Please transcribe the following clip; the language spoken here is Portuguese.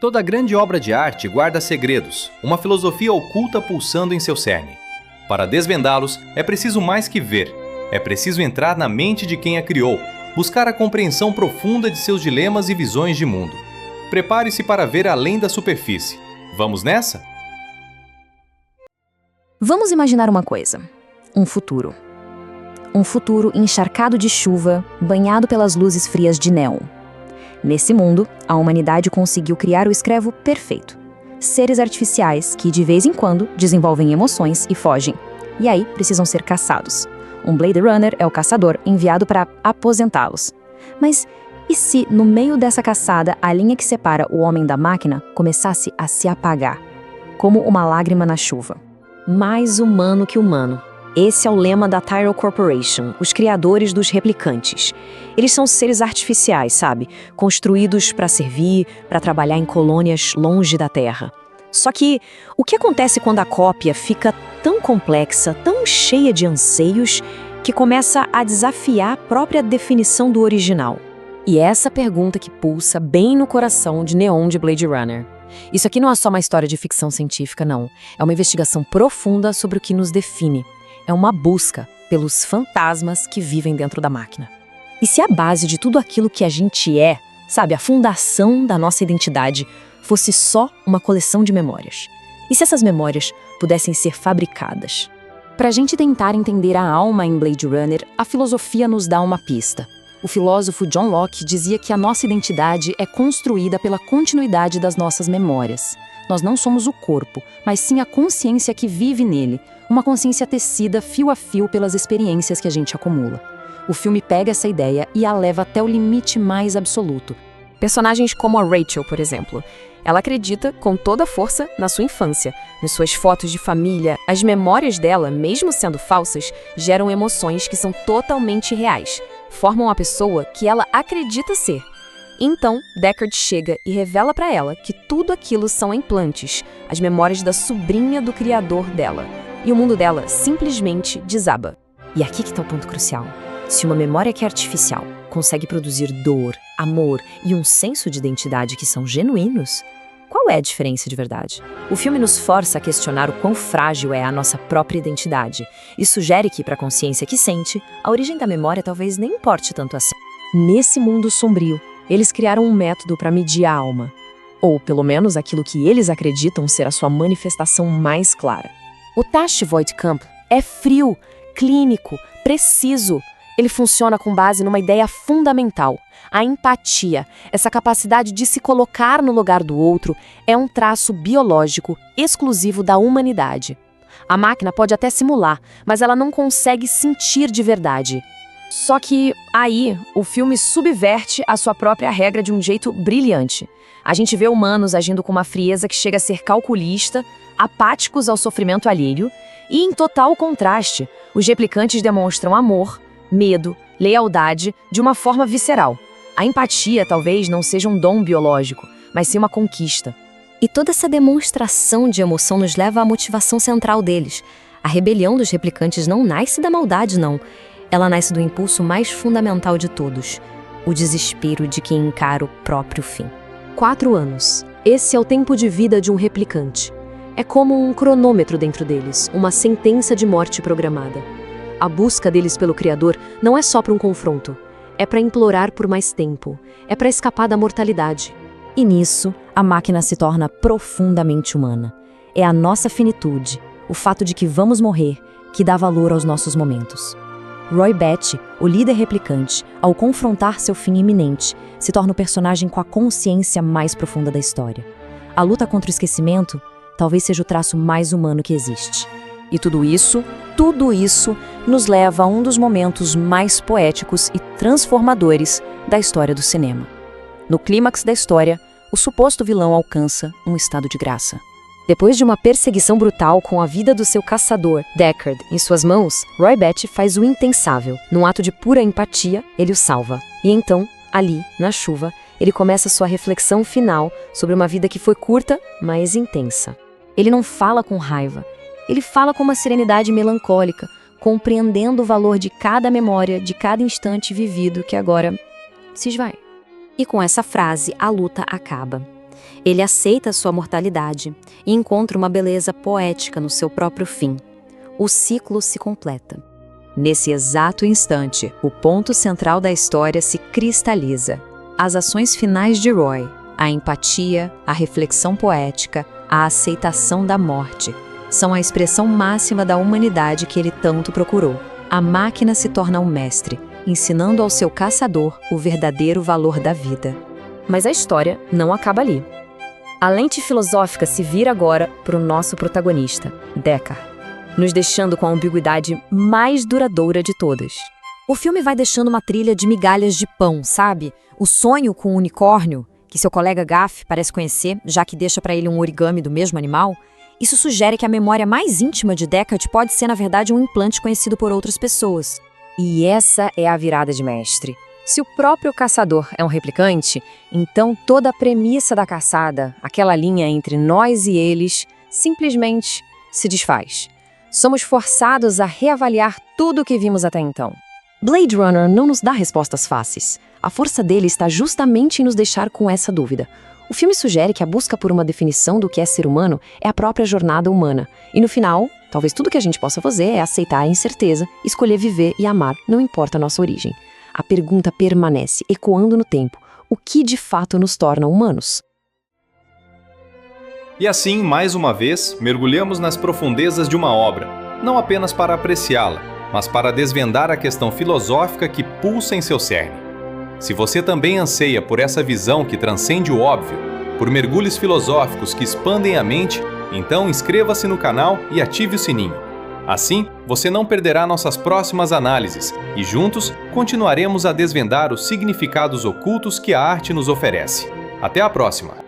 Toda grande obra de arte guarda segredos, uma filosofia oculta pulsando em seu cerne. Para desvendá-los, é preciso mais que ver. É preciso entrar na mente de quem a criou, buscar a compreensão profunda de seus dilemas e visões de mundo. Prepare-se para ver além da superfície. Vamos nessa? Vamos imaginar uma coisa. Um futuro. Um futuro encharcado de chuva, banhado pelas luzes frias de néon. Nesse mundo, a humanidade conseguiu criar o escravo perfeito. Seres artificiais que, de vez em quando, desenvolvem emoções e fogem. E aí, precisam ser caçados. Um Blade Runner é o caçador enviado para aposentá-los. Mas e se, no meio dessa caçada, a linha que separa o homem da máquina começasse a se apagar? Como uma lágrima na chuva. Mais humano que humano. Esse é o lema da Tyrell Corporation, os criadores dos replicantes. Eles são seres artificiais, sabe? Construídos para servir, para trabalhar em colônias longe da Terra. Só que, o que acontece quando a cópia fica tão complexa, tão cheia de anseios, que começa a desafiar a própria definição do original? E é essa pergunta que pulsa bem no coração de Neon de Blade Runner. Isso aqui não é só uma história de ficção científica, não. É uma investigação profunda sobre o que nos define. É uma busca pelos fantasmas que vivem dentro da máquina. E se a base de tudo aquilo que a gente é, sabe, a fundação da nossa identidade, fosse só uma coleção de memórias? E se essas memórias pudessem ser fabricadas? Para a gente tentar entender a alma em Blade Runner, a filosofia nos dá uma pista. O filósofo John Locke dizia que a nossa identidade é construída pela continuidade das nossas memórias. Nós não somos o corpo, mas sim a consciência que vive nele, uma consciência tecida fio a fio pelas experiências que a gente acumula. O filme pega essa ideia e a leva até o limite mais absoluto. Personagens como a Rachel, por exemplo. Ela acredita com toda a força na sua infância, nas suas fotos de família. As memórias dela, mesmo sendo falsas, geram emoções que são totalmente reais. Formam a pessoa que ela acredita ser. Então, Deckard chega e revela para ela que tudo aquilo são implantes, as memórias da sobrinha do criador dela. E o mundo dela simplesmente desaba. E aqui que está o ponto crucial. Se uma memória que é artificial consegue produzir dor, amor e um senso de identidade que são genuínos, qual é a diferença de verdade? O filme nos força a questionar o quão frágil é a nossa própria identidade e sugere que, para a consciência que sente, a origem da memória talvez nem importe tanto assim. Nesse mundo sombrio, eles criaram um método para medir a alma, ou pelo menos aquilo que eles acreditam ser a sua manifestação mais clara. O Tasch-Voigt-Kampf é frio, clínico, preciso. Ele funciona com base numa ideia fundamental. A empatia, essa capacidade de se colocar no lugar do outro, é um traço biológico exclusivo da humanidade. A máquina pode até simular, mas ela não consegue sentir de verdade. Só que aí o filme subverte a sua própria regra de um jeito brilhante. A gente vê humanos agindo com uma frieza que chega a ser calculista, apáticos ao sofrimento alheio, e em total contraste, os replicantes demonstram amor, medo, lealdade de uma forma visceral. A empatia talvez não seja um dom biológico, mas sim uma conquista. E toda essa demonstração de emoção nos leva à motivação central deles. A rebelião dos replicantes não nasce da maldade, não. Ela nasce do impulso mais fundamental de todos, o desespero de quem encara o próprio fim. 4 anos. Esse é o tempo de vida de um replicante. É como um cronômetro dentro deles, uma sentença de morte programada. A busca deles pelo Criador não é só para um confronto, é para implorar por mais tempo, é para escapar da mortalidade. E nisso, a máquina se torna profundamente humana. É a nossa finitude, o fato de que vamos morrer, que dá valor aos nossos momentos. Roy Batty, o líder replicante, ao confrontar seu fim iminente, se torna o personagem com a consciência mais profunda da história. A luta contra o esquecimento talvez seja o traço mais humano que existe. E tudo isso nos leva a um dos momentos mais poéticos e transformadores da história do cinema. No clímax da história, o suposto vilão alcança um estado de graça. Depois de uma perseguição brutal com a vida do seu caçador, Deckard, em suas mãos, Roy Batty faz o impensável. Num ato de pura empatia, ele o salva. E então, ali, na chuva, ele começa sua reflexão final sobre uma vida que foi curta, mas intensa. Ele não fala com raiva. Ele fala com uma serenidade melancólica, compreendendo o valor de cada memória, de cada instante vivido que agora se esvai. E com essa frase, a luta acaba. Ele aceita sua mortalidade e encontra uma beleza poética no seu próprio fim. O ciclo se completa. Nesse exato instante, o ponto central da história se cristaliza. As ações finais de Roy, a empatia, a reflexão poética, a aceitação da morte, são a expressão máxima da humanidade que ele tanto procurou. A máquina se torna um mestre, ensinando ao seu caçador o verdadeiro valor da vida. Mas a história não acaba ali. A lente filosófica se vira agora para o nosso protagonista, Deckard, nos deixando com a ambiguidade mais duradoura de todas. O filme vai deixando uma trilha de migalhas de pão, sabe? O sonho com o unicórnio, que seu colega Gaff parece conhecer, já que deixa para ele um origami do mesmo animal, isso sugere que a memória mais íntima de Deckard pode ser, na verdade, um implante conhecido por outras pessoas. E essa é a virada de mestre. Se o próprio caçador é um replicante, então toda a premissa da caçada, aquela linha entre nós e eles, simplesmente se desfaz. Somos forçados a reavaliar tudo o que vimos até então. Blade Runner não nos dá respostas fáceis. A força dele está justamente em nos deixar com essa dúvida. O filme sugere que a busca por uma definição do que é ser humano é a própria jornada humana. E no final, talvez tudo que a gente possa fazer é aceitar a incerteza, escolher viver e amar, não importa a nossa origem. A pergunta permanece, ecoando no tempo: o que de fato nos torna humanos? E assim, mais uma vez, mergulhamos nas profundezas de uma obra, não apenas para apreciá-la, mas para desvendar a questão filosófica que pulsa em seu cerne. Se você também anseia por essa visão que transcende o óbvio, por mergulhos filosóficos que expandem a mente, então inscreva-se no canal e ative o sininho. Assim, você não perderá nossas próximas análises e juntos continuaremos a desvendar os significados ocultos que a arte nos oferece. Até a próxima!